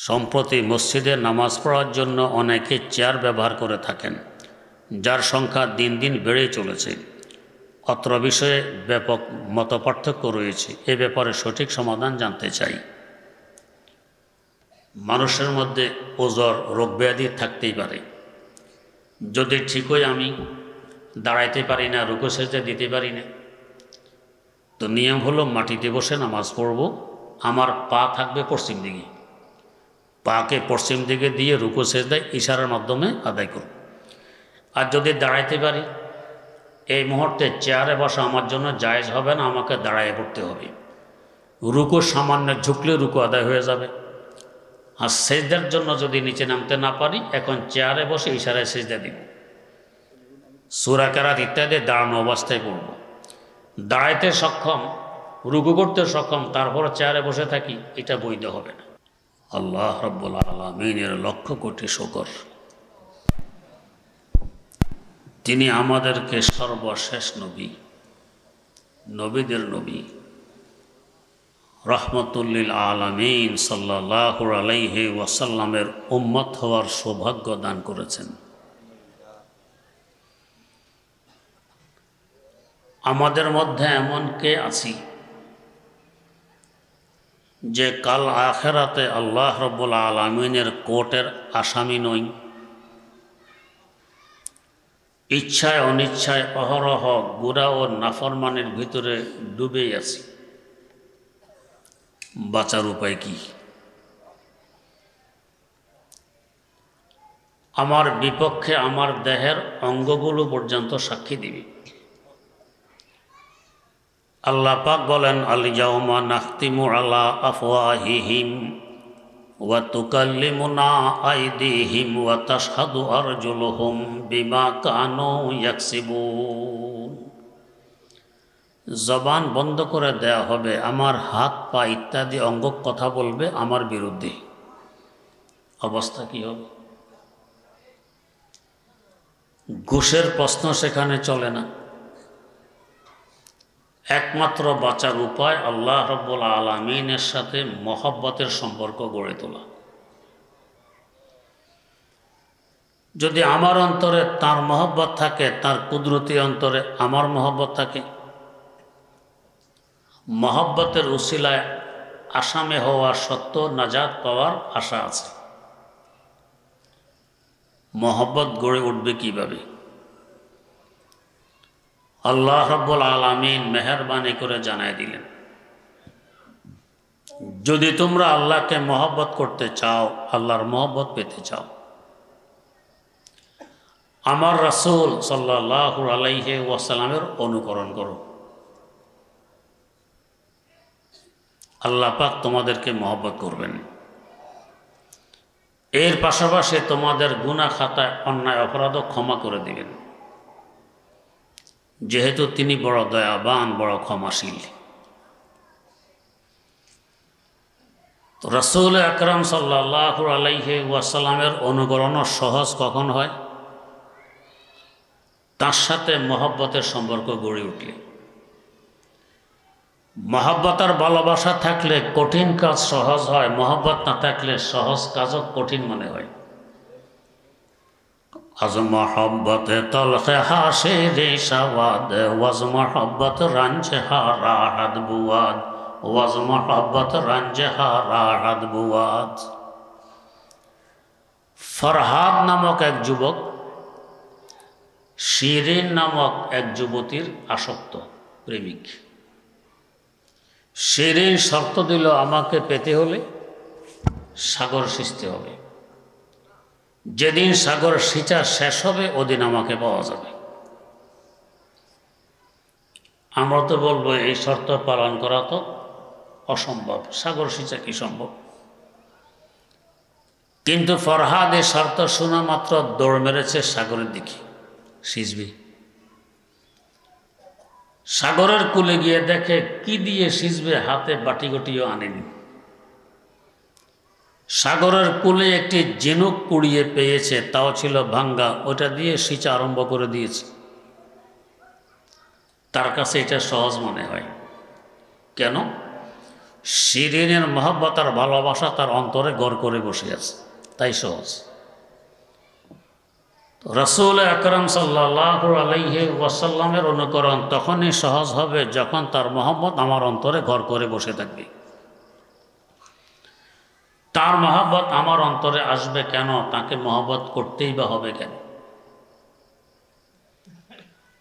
সম্প্রতি মসজিদে নামাজ পড়ার জন্য অনেকে চেয়ার ব্যবহার করে থাকেন, যার সংখ্যা দিন দিন বেড়েই চলেছে। অত্র বিষয়ে ব্যাপক মতপার্থক্য রয়েছে। এ ব্যাপারে সঠিক সমাধান জানতে চাই। মানুষের মধ্যে ওজর, রোগ ব্যাধি থাকতেই পারে। যদি ঠিকই আমি দাঁড়াইতে পারি না, রুকু সেজদা দিতে পারি না, তো নিয়ম হলো মাটিতে বসে নামাজ পড়ব। আমার পা থাকবে পশ্চিম দিকে, পাকে পশ্চিম দিকে দিয়ে রুকু সেজদায় ইশারার মাধ্যমে আদায় করব। আর যদি দাঁড়াইতে পারি, এই মুহূর্তে চেয়ারে বসা আমার জন্য জায়েজ হবে না, আমাকে দাঁড়ায় পড়তে হবে। রুকু সামান্য ঝুঁকলে রুকু আদায় হয়ে যাবে। আর সেজদার জন্য যদি নিচে নামতে না পারি, এখন চেয়ারে বসে ইশারায় সেজদা দিব। সূরা কেরাত ইত্যাদি দাঁড়ানো অবস্থায় পড়ব। দাঁড়াইতে সক্ষম, রুকু করতে সক্ষম, তারপরে চেয়ারে বসে থাকি, এটা বৈধ হবে না। আল্লাহ রাব্বুল আলামিনের লক্ষ কোটি শুকর, তিনি আমাদেরকে সর্বশেষ নবী, নবীদের নবী, রহমতুল লিল আলামিন সাল্লাল্লাহু আলাইহি ওয়াসাল্লামের উম্মত হওয়ার সৌভাগ্য দান করেছেন। আমাদের মধ্যে এমন কে আছি যে কাল আখিরাতে আল্লাহ রাব্বুল আলামিনের কোর্টের আসামি নই? ইচ্ছায় অনিচ্ছায় অহরহ গুনাহ ও নাফরমানের ভিতরে ডুবেই আছি। বাঁচার উপায় কি? আমার বিপক্ষে আমার দেহের অঙ্গগুলো পর্যন্ত সাক্ষী দিবে। আল্লাহ পাক বলেন, আল ইয়াউমা নাখতিমু আলা আফওয়াহিহিম ওয়া তুকাল্লিমুনা আইদিহিম ওয়া তাশহাদু আরজুলুহুম বিমা কানু ইয়াকসিবুন। জবান বন্ধ করে দেয়া হবে, আমার হাত পা ইত্যাদি অঙ্গ কথা বলবে আমার বিরুদ্ধে। অবস্থা কি হবে? ঘুষের প্রশ্ন সেখানে চলে না। একমাত্র বাঁচার উপায় আল্লাহ রাব্বুল আলামিনের সাথে মহব্বতের সম্পর্ক গড়ে তোলা। যদি আমার অন্তরে তার মহব্বত থাকে, তার কুদরতি অন্তরে আমার মহব্বত থাকে, মহব্বতের উসিলায় আসামে হওয়া সত্ত্বেও নাজাত পাওয়ার আশা আছে। মহব্বত গড়ে উঠবে কিভাবে? আল্লাহ রাব্বুল আলামিন মেহেরবানি করে জানাই দিলেন, যদি তোমরা আল্লাহকে মহব্বত করতে চাও, আল্লাহর মহব্বত পেতে চাও, আমার রাসূল সাল্লাল্লাহু আলাইহি ওয়াসাল্লামের অনুকরণ করো। আল্লাহ পাক তোমাদেরকে মহব্বত করবেন। এর পাশাপাশি তোমাদের গুনাহ খাতায় অন্যায় অপরাধও ক্ষমা করে দিবেন, যেহেতু তিনি বড় দয়াবান, বড় ক্ষমাশীল। তো রাসূল আকরাম সাল্লাল্লাহু আলাইহি ওয়াসাল্লামের অনুকরণও সহজ কখন হয়? তার সাথে মহব্বতের সম্পর্ক গড়ে উঠলে। মহব্বত আর ভালোবাসা থাকলে কঠিন কাজ সহজ হয়, মহব্বত না থাকলে সহজ কাজও কঠিন মনে হয়। আজ মহব্বত তলখে হাসিরে সাওয়াদ, ওয়াজ মহব্বত রাঞ্জে হারাহাদ বুয়াদ, ওয়াজ মহব্বত রাঞ্জে হারাহাদ বুয়াদ। ফরহাদ নামক এক যুবক শিরিন নামক এক যুবতীর আসক্ত প্রেমিক। শিরিন শর্ত দিল, আমাকে পেতে হলে সাগর সিঁচতে হবে। যেদিন সাগর সিঁচা শেষ হবে, ওদিন আমাকে পাওয়া যাবে। আমরা তো বলবো এই শর্ত পালন করা তো অসম্ভব, সাগর সিঁচা কি সম্ভব? কিন্তু ফরহাদ এই শর্ত শোনা মাত্র দৌড় মেরেছে সাগরের দিকে। সিঁচবে। সাগরের কূলে গিয়ে দেখে কি দিয়ে সিঁচবে, হাতে বাটি গটিও আনেনি। সাগরের কূলে একটি ঝিনুক কুড়িয়ে পেয়েছে, তাও ছিল ভাঙ্গা, ওটা দিয়ে সিঁচা আরম্ভ করে দিয়েছে। তার কাছে এটা সহজ মনে হয়। কেন? শিরিনের মহব্বত আর ভালোবাসা তার অন্তরে গড় করে বসে আছে, তাই সহজ। রাসূল আকরাম সাল্লাল্লাহু আলাইহি ওয়াসাল্লামের অনুকরণ তখনই সহজ হবে যখন তার মহব্বত আমার অন্তরে ঘর করে বসে থাকবে। তার মহব্বত আমার অন্তরে আসবে কেন? তাকে মহব্বত করতেই বা হবে কেন?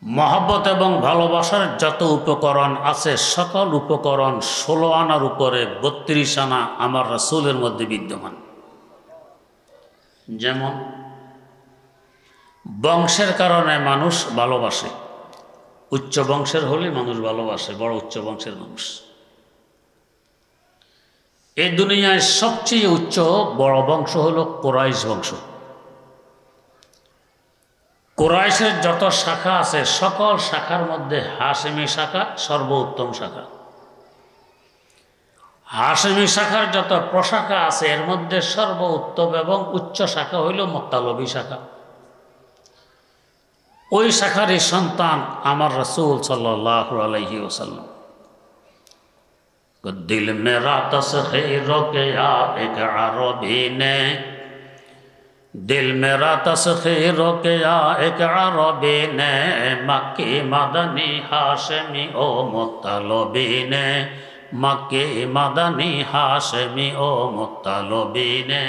মহব্বত এবং ভালোবাসার যত উপকরণ আছে সকল উপকরণ 16 আনার উপরে 32 আনা আমার রাসূলের মধ্যে বিদ্যমান। যেমন বংশের কারণে মানুষ ভালোবাসে, উচ্চ বংশের হলে মানুষ ভালোবাসে, বড় উচ্চ বংশের মানুষ। এই দুনিয়ায় সবচেয়ে উচ্চ বড় বংশ হলো কুরাইশ বংশ। কুরাইশের যত শাখা আছে সকল শাখার মধ্যে হাশেমি শাখা সর্বোত্তম শাখা। হাশেমি শাখার যত প্রশাখা আছে এর মধ্যে সর্বোত্তম এবং উচ্চ শাখা হইল মুত্তালিবী শাখা। ওই শাখারই সন্তান আমার রাসূল সাল্লাল্লাহু আলাইহি ওয়াসাল্লাম। दिल मेरा तस्खीरों के या एक अरबी ने, दिल मेरा तस्खीरों के या एक अरबी ने, मक्की मदनी हाशमी ओ मुत्तलिबी ने, मक्की मदनी हाशमी ओ मुत्तलिबी ने।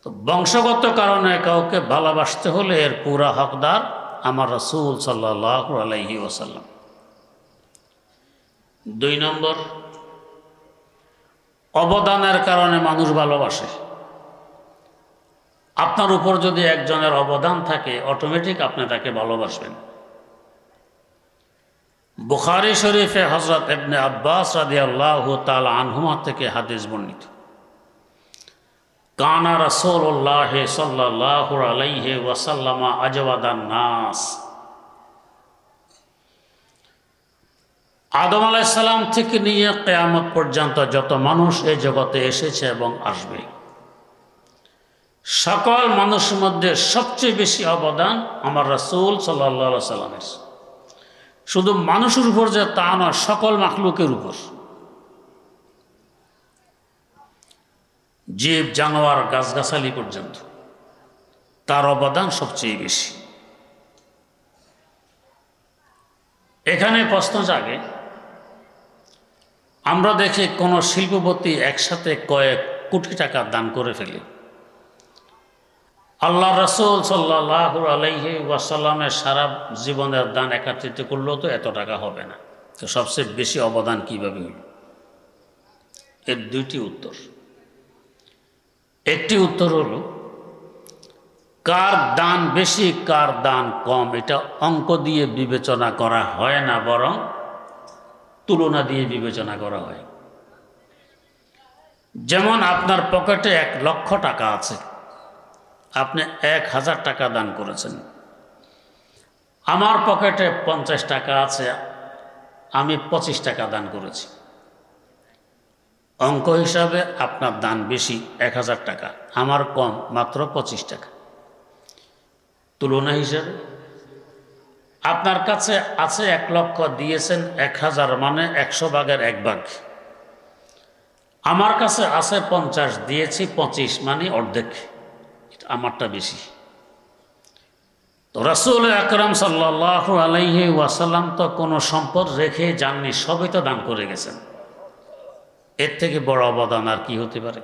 तो বংশগত কারণে কাউকে ভালোবাসতে হলে এর পুরা হকদার আমার রাসূল সাল্লাল্লাহু আলাইহি ওয়াসাল্লাম। 2 নম্বর, অবদানের কারণে মানুষ ভালোবাসে। আপনার উপর যদি একজনের অবদান থাকে অটোমেটিক আপনি তাকে ভালোবাসবেন। বুখারী শরীফে হযরত ইবনে আব্বাস রাদিয়াল্লাহু তাআলা আনহুমা থেকে হাদিস বর্ণিত, কানা রাসূলুল্লাহ সাল্লাল্লাহু আলাইহি ওয়াসাল্লাম আজওয়াদান নাস। আদম আলাইহিস সালাম থেকে নিয়ে কিয়ামত পর্যন্ত যত মানুষ এই জগতে এসেছে এবং আসবে সকল মানুষের মধ্যে সবচেয়ে বেশি অবদান আমার রাসূল সাল্লাল্লাহু আলাইহি সাল্লামের। শুধু মানুষের উপর যে তা নয়, সকল মাখলুকের উপর, জীব জানোয়ার গাছগাছালি পর্যন্ত তার অবদান সবচেয়ে বেশি। এখানে প্রশ্ন জাগে, আমরা দেখি কোন শিল্পপতি একসাথে কয়েক কোটি টাকা দান করে ফেলে। আল্লাহ রাসূল সাল্লাল্লাহু আলাইহি ওয়াসাল্লামের সারা জীবনের দান একত্রিত করলেও তো এত টাকা হবে না, তো সবচেয়ে বেশি অবদান কিভাবে হল? এর 2টি উত্তর। একটি উত্তর হলো, কার দান বেশি কার দান কম এটা অঙ্ক দিয়ে বিবেচনা করা হয় না, বরং তুলনা দিয়ে বিবেচনা করা হয়। যেমন আপনার পকেটে 1 লক্ষ টাকা আছে, আপনি 1000 টাকা দান করেছেন। আমার পকেটে 50 টাকা আছে, আমি 25 টাকা দান করেছি। অঙ্ক হিসাবে আপনার দান বেশি 1000 টাকা, আমার কম মাত্র 25 টাকা। তুলনা হিসাবে আপনার কাছে আছে 1 লক্ষ, দিয়েছেন 1000, মানে 100 ভাগের 1 ভাগ। আমার কাছে আছে 50, দিয়েছি 25, মানে অর্ধেক, আমারটা বেশি। তো রাসূল আকরাম সাল্লাল্লাহু আলাইহি ওয়াসাল্লাম তো কোনো সম্পদ রেখে যাননি, সবই তো দান করে গেছেন। এর থেকে বড় অবদান আর কি হতে পারে?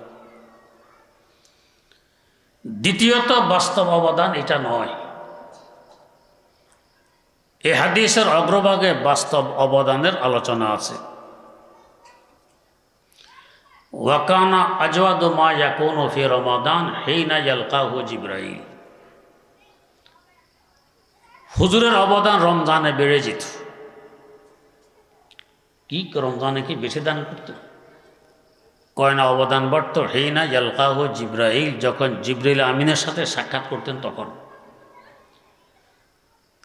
দ্বিতীয়ত, বাস্তব অবদান এটা নয়। এই হাদিসের অগ্রভাগে বাস্তব অবদানের আলোচনা আছে। ওয়াকানা আজওয়াদু মা ইয়াকুনু ফি রমাদান হিনা ইয়ালকাহু জিবরাইল। হুজুরের অবদান রমজানে বেড়ে যেত। কি রমজানে কি বেশি দান করতেন? কয় না অবদান বাড়ত হিনা ইয়ালকাহু জিবরাইল, যখন জিবরাইল আমিনের সাথে সাক্ষাৎ করতেন তখন।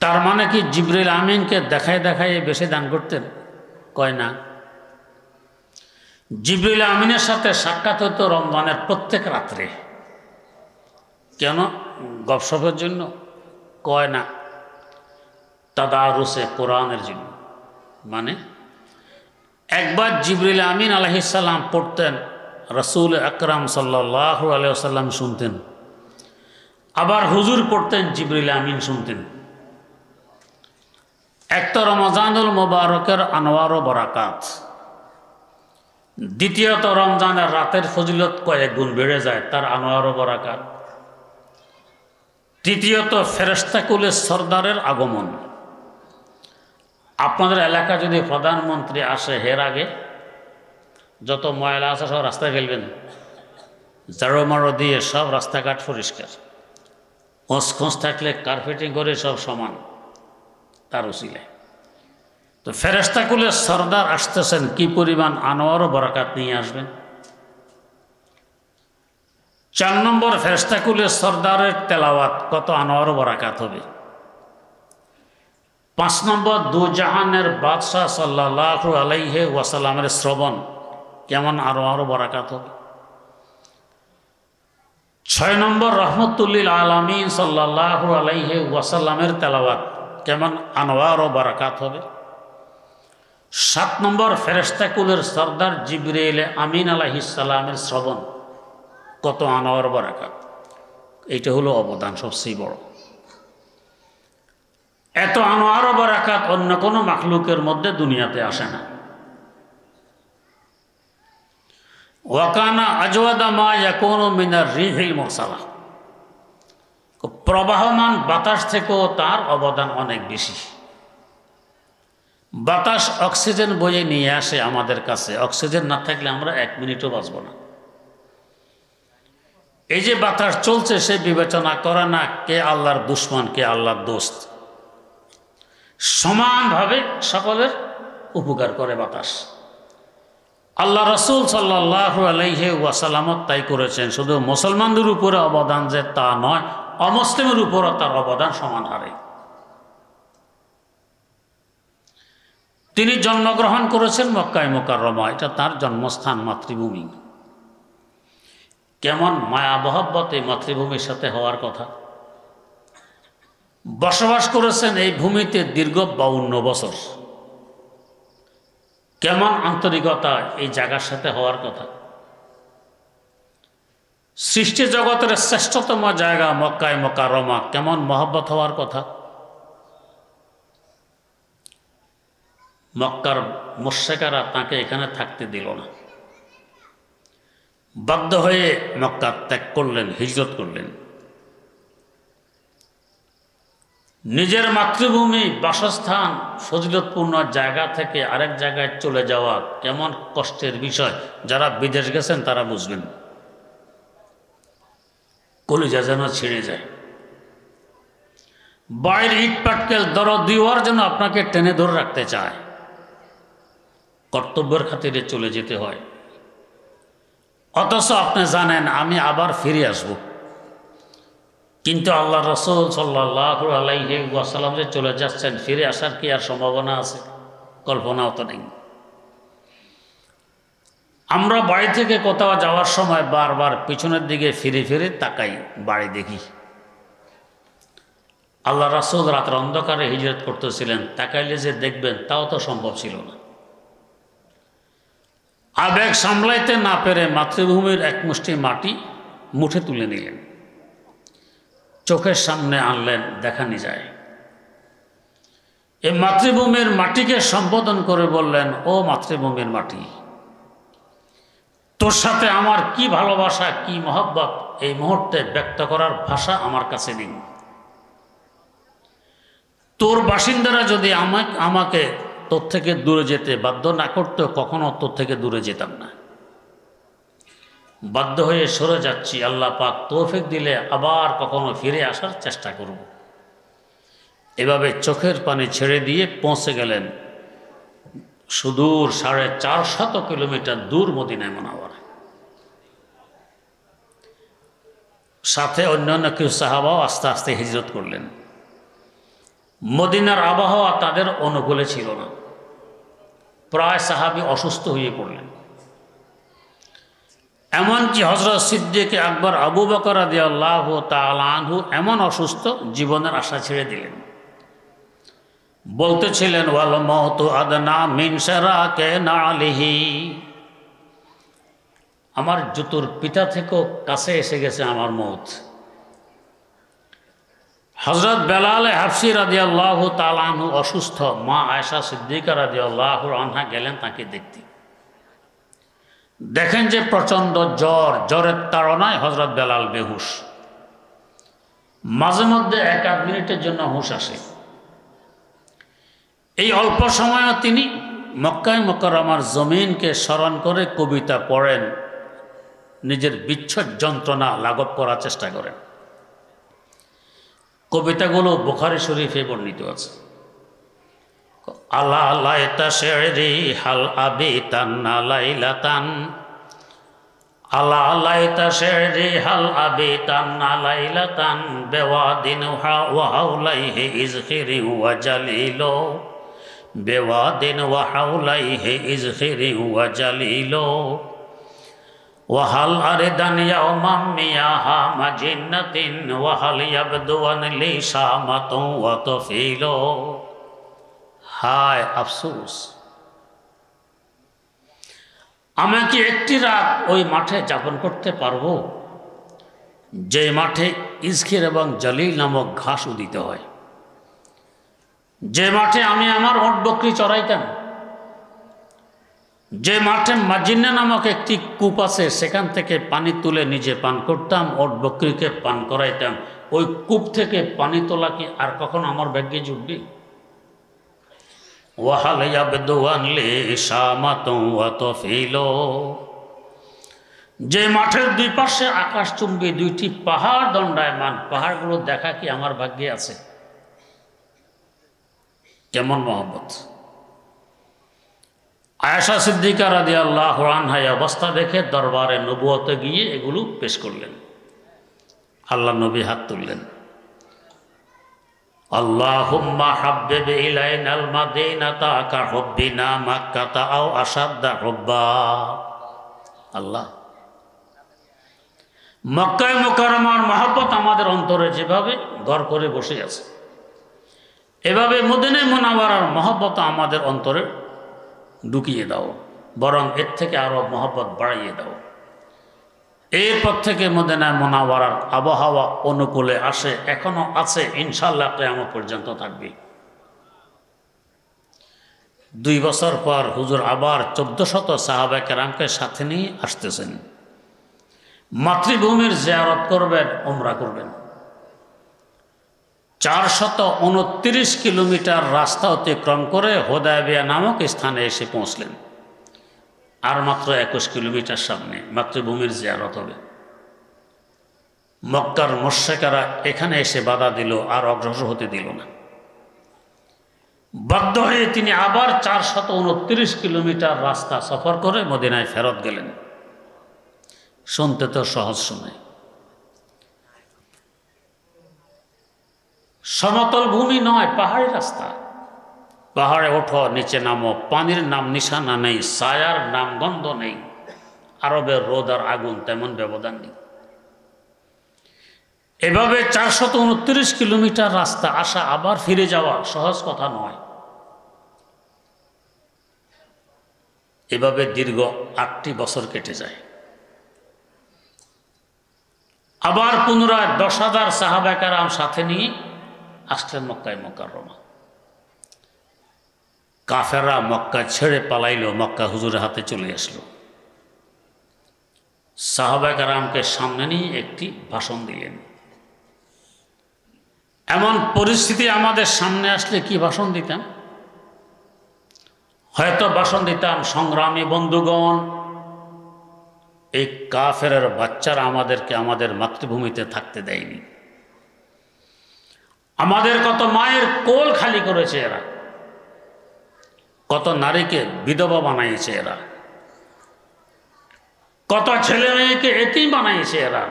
তার মানে কি জিবরাইল আমিনকে দেখায় দেখায় বেশি দান করতেন? কয় না। জিবরাইল আমিনের সাথে সাক্ষাৎ হতো রমজানের প্রত্যেক রাত্রে। কেন? গপসপের জন্য? কয় না, তাদারুসে কোরআনের জন্য। মানে একবার জিবরিল আমিন আলাইহিস সালাম পড়তেন, রাসূল আকরাম সাল্লাল্লাহু আলাইহি ওয়াসাল্লাম শুনতেন, আবার হুজুর পড়তেন, জিবরিল আমিন শুনতেন। এক তো রমজানুল মুবারকের আনওয়ার ও বরাকাত, দ্বিতীয়ত রমজানের রাতের ফজিলত কয়েক গুণ বেড়ে যায়, তার আনওয়ার ও বরাকাত। তৃতীয়ত ফেরেশতাকুলের সরদারের আগমন। আপনাদের এলাকা যদি প্রধানমন্ত্রী আসে, এর আগে যত ময়লা আছে সব রাস্তায় ফেলবেন, ঝাড়ু মারো দিয়ে সব রাস্তাঘাট পরিষ্কার, খোঁজ থাকলে কার্পেটিং করে সব সমান, তার উসিলায়। তো ফেরেশতাকুলের সরদার আসতেছেন, কি পরিমাণ আনোয়ার ও বরাকাত নিয়ে আসবেন। 4 নম্বর, ফেরেশতাকুলের সরদারের তেলাওয়াত, কত আনোয়ার ও বরাকাত হবে। 5 নম্বর, দু জাহানের বাদশাহ সাল্লাল্লাহু আলাইহি ওয়াসাল্লামের শ্রবণ, কেমন আনোয়ার ও বরাকাত হবে। 6 নম্বর, রহমতুল্লিল আলামিন সাল্লাল্লাহু আলাইহি ওয়াসাল্লামের তেলাওয়াত, কেমন আনোয়ার ও বরাকাত হবে। 7 নম্বর, ফেরেশতাকুলের সরদার জিবরিল আমিন আলাইহিস সালামের শ্রবণ, কত আনোয়ার বরাকাত। এইটা হলো অবদান সবচেয়ে বড়। এত আনোয়ার ও বরাকাত অন্য কোনো মাখলুকের মধ্যে দুনিয়াতে আসে না। ওয়াকানা আজওয়াদা মা ইয়াকুনু মিনার রিহিল মুরসালা, প্রবাহমান বাতাস থেকেও তার অবদান অনেক বেশি। বাতাস অক্সিজেন বয়ে নিয়ে আসে আমাদের কাছে, অক্সিজেন না থাকলে আমরা 1 মিনিটও বাঁচব না। এই যে বাতাস চলছে, সে বিবেচনা করে না কে আল্লাহর দুশ্মন, কে আল্লাহর দোস্ত, সমানভাবে সকলের উপকার করে বাতাস। আল্লাহ রাসূল সাল্লাল্লাহু আলাইহি ওয়াসাল্লাম তাই করেছেন। শুধু মুসলমানদের উপরে অবদান যে তা নয়, অমুসলিমের উপরও তার অবদান সমান হারে। তিনি জন্মগ্রহণ করেছেন মক্কায় মুকাররমা, এটা তার জন্মস্থান, মাতৃভূমি। কেমন মায়া মহব্বত এই মাতৃভূমির সাথে হওয়ার কথা। বসবাস করেছেন এই ভূমিতে দীর্ঘ 52 বছর, কেমন আন্তরিকতা এই জায়গার সাথে হওয়ার কথা। সৃষ্টি জগতের শ্রেষ্ঠতম জায়গা মক্কায় মুকাররমা, কেমন মহব্বত হওয়ার কথা। মক্কার মুশরিকরা তাকে এখানে থাকতে দিল না, বাধ্য হয়ে মক্কা ত্যাগ করলেন, হিজরত করলেন। নিজের মাতৃভূমি, বাসস্থান, ফজিলতপূর্ণ জায়গা থেকে আরেক জায়গায় চলে যাওয়া কেমন কষ্টের বিষয়। যারা বিদেশ গেছেন তারা বুঝবেন, কলিজা যেন ছিঁড়ে যায়। বাইরে ইট পাটকেল দরদ দিওয়ার জন্য আপনাকে টেনে ধরে রাখতে চায়, কর্তব্যের খাতিরে চলে যেতে হয়। অথচ আপনি জানেন আমি আবার ফিরে আসব, কিন্তু আল্লাহ রাসূল সাল্লাল্লাহু আলাইহি ওয়াসাল্লাম যে চলে যাচ্ছেন, ফিরে আসার কি আর সম্ভাবনা আছে? কল্পনাও তো নেই। আমরা বাড়ি থেকে কোথাও যাওয়ার সময় বারবার পিছনের দিকে ফিরে ফিরে তাকাই, বাড়ি দেখি। আল্লাহ রাসূল রাতের অন্ধকারে হিজরত করতেছিলেন, তাকাইলে যে দেখবেন তাও তো সম্ভব ছিল না। আবেগ সামলাইতে না পেরে মাতৃভূমির এক মুষ্টি মাটি মুঠে তুলে নিলেন, চোখের সামনে আনলেন, দেখানি যায়। এই মাতৃভূমির মাটিকে সম্বোধন করে বললেন, ও মাতৃভূমির মাটি, তোর সাথে আমার কি ভালোবাসা, কি মহব্বত, এই মুহূর্তে ব্যক্ত করার ভাষা আমার কাছে নেই। তোর বাসিন্দারা যদি আমাকে তোর থেকে দূরে যেতে বাধ্য না করতো, কখনো তোর থেকে দূরে যেতাম না। বাধ্য হয়ে সরে যাচ্ছি, আল্লাহ পাক তৌফিক দিলে আবার কখনো ফিরে আসার চেষ্টা করব। এভাবে চোখের পানি ছেড়ে দিয়ে পৌঁছে গেলেন সুদূর 450 কিলোমিটার দূর মদিনায় মুনাওয়ারা। সাথে অন্যান্য কিছু সাহাবাও আস্তে আস্তে হিজরত করলেন। মদিনার আবহাওয়া তাদের অনুকূলে ছিল না, প্রায় সাহাবী অসুস্থ হয়ে পড়লেন। এমনকি হযরত সিদ্দিক আকবর আবু বকর রাদিয়াল্লাহু তাআলা আনহু এমন অসুস্থ, জীবনের আশা ছেড়ে দিলেন। বলতেছিলেন ওয়াল মাউতু আদনা মিন শিরাকে নালিহি, আমার জুতোর পিতা থেকেও কাছে এসে গেছে আমার মৌত। হযরত বেলাল হাবশী রাদিয়াল্লাহু তাআলা আনহু অসুস্থ, মা আয়েশা সিদ্দিকা রাদিয়াল্লাহু আনহা গেলেন তাকে দেখতে। দেখেন যে প্রচণ্ড জ্বর, জ্বরের তাড়নায় হযরত বেলাল বেহুশ। মাঝে মধ্যে 1-8 মিনিটের জন্য হুঁশ আসে। এই অল্প সময়ে তিনি মক্কায় মুকাররমার জমিনকে স্মরণ করে কবিতা পড়েন, নিজের বিচ্ছেদ যন্ত্রণা লাঘব করার চেষ্টা করেন। কবিতাগুলো বুখারী শরীফে বর্ণিত আছে। আলা লাইতা শেরি হাল আবিতান লাইলাতান, আলা লাইতা শেরি হাল আবিতান লাইলাতান বেওয়াদিন ওয়া হাওলাইহি ইজখিরি ওয়া জালিলো, বেওয়াদিন ওয়া হাওলাইহি ইজখিরি ওয়া জালিলো, ওয়াহাল আরেদান ইয়াওমাম মিয়াহা মাজিন্নাতিন ওয়াহাল ইয়াবদুয়ান লি শামাতুন ওয়া তফিলো। হায় আফসোস, আমি কি একটি রাত ওই মাঠে যাপন করতে পারবো যে মাঠে ইজখির এবং জালিল নামক ঘাস উদিত হয়, যে মাঠে আমি আমার ওট বকরি চড়াইতাম, যে মাঠে মাজিন্না নামক একটি কূপ আছে, সেখান থেকে পানি তুলে নিজে পান করতাম, ওট বকরিকে পান করাইতাম। ওই কূপ থেকে পানি তোলা কি আর কখনো আমার ভাগ্যে জুটবে? ওয়াহাল ইয়াবদুয়ান লি শামাতুন ওয়া তফিলো, যে মাঠের দুই পাশে আকাশচুম্বী 2টি পাহাড় দণ্ডায়মান, পাহাড়গুলো দেখা কি আমার ভাগ্যে আছে? কেমন মহব্বত! আয়েশা সিদ্দিকা রাদিয়াল্লাহু আনহা এই অবস্থা দেখে দরবারে নবুয়তে গিয়ে এগুলো পেশ করলেন। আল্লাহ নবী হাত তুললেন, আল্লাহুম্মা হাব্বিব ইলাইনাল মাদিনাতা কা হুব্বিনা মাক্কাতা আও আশাদ্দা হুব্বা। আল্লাহ, মক্কায় মুকাররমার মহব্বত আমাদের অন্তরে যেভাবে ঘর করে বসে আছে, এভাবে মদিনা মুনাওয়ারার মহব্বত আমাদের অন্তরে ঢুকিয়ে দাও, বরং এর থেকে আরো মহব্বত বাড়িয়ে দাও। এরপর থেকে মদিনা মুনাওয়ারার আবহাওয়া অনুকূলে আসে, এখনো আছে, ইনশাআল্লাহ কিয়ামত পর্যন্ত থাকবে। 2 বছর পর হুজুর আবার 1400 সাহাবা কেরামকে সাথে নিয়ে আসতেছেন। মাতৃভূমির জিয়ারত করবেন, উমরা করবেন। 429 কিলোমিটার রাস্তা অতিক্রম করে হুদায়বিয়া নামক স্থানে এসে পৌঁছলেন। আর মাত্র 21 কিলোমিটার সামনে মাতৃভূমির জিয়ারত হবে। মক্কার মুশরিকরা এখানে এসে বাধা দিল, আর অগ্রসর হতে দিল না। বাধ্য হয়ে তিনি আবার 429 কিলোমিটার রাস্তা সফর করে মদিনায় ফেরত গেলেন। শুনতে তো সহজ শোনায়, সমতল ভূমি নয়, পাহাড়ি রাস্তা। পাহাড়ে ওঠো, নিচে নামো, পানির নাম নিশানা নেই, ছায়ার নাম গন্ধ নেই। আরবের রোদ আর আগুন তেমন ব্যবধান নেই। এভাবে 429 কিলোমিটার রাস্তা আসা, আবার ফিরে যাওয়া সহজ কথা নয়। এভাবে দীর্ঘ 8টি বছর কেটে যায়। আবার পুনরায় 10,000 সাহাবা কেরাম সাথে নিয়ে আসলেন মক্কায় মুকাররমা। কাফেররা মক্কা ছেড়ে পালাইলো, মক্কা হুজুরের হাতে চলে আসলো। সাহাবা কেরামকে সামনে নিয়ে একটি ভাষণ দিলেন। এমন পরিস্থিতি আমাদের সামনে আসলে কি ভাষণ দিতাম? হয়তো ভাষণ দিতাম, সংগ্রামী বন্ধুগণ, এই কাফেরের বাচ্চারা আমাদেরকে আমাদের মাতৃভূমিতে থাকতে দেয়নি। আমাদের কত মায়ের কোল খালি করেছে এরা, কত নারীকে বিধবা বানাইছে এরা, কত ছেলে মেয়েকে এতিম বানাইছে এরা,